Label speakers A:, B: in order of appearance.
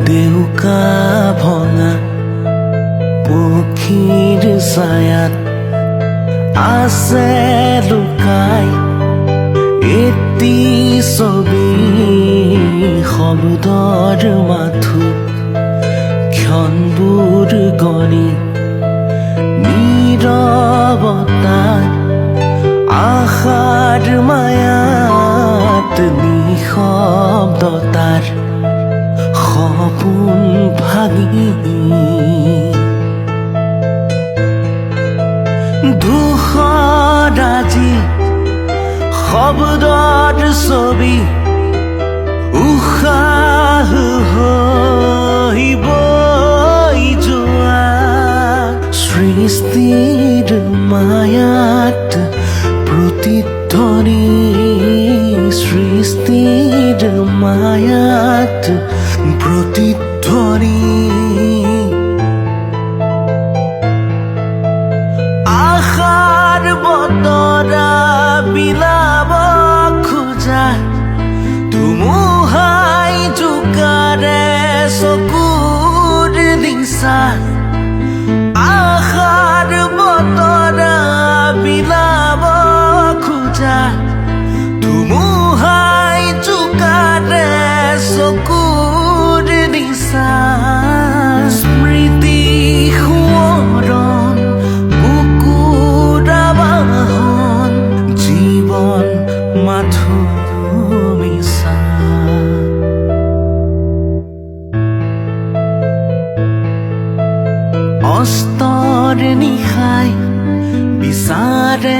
A: দেউকা ভঙা পক্ষীৰ ছায়াত আছে লুকাই এটি ছবি শব্দৰ মাথো ক্ষণবোৰ গণি নীৰৱতাত আশাৰ মায়াত নিঃশব্দতাৰ সপোন ভাঙি ধূসৰাজি শব্দৰ ছবি উশাহ হৈ বৈ যোৱা সৃষ্টিৰ মায়াত প্ৰতিধ্বনি সৃষ্টিৰ মায়াত প্ৰতিধ্বনি আশাৰ বতৰা বিলাব খোজা ধুমুহাই জোকাৰে চকুৰ দিছা আশাৰ বতৰা বিলাব খোজা ধুমুহাই জোকাৰে চকুৰ দিছা স্মৃতি সোঁৱৰণ বুকুৰা বাহন জীৱন মাথো মিছা অস্তৰ নিশাই বিচাৰে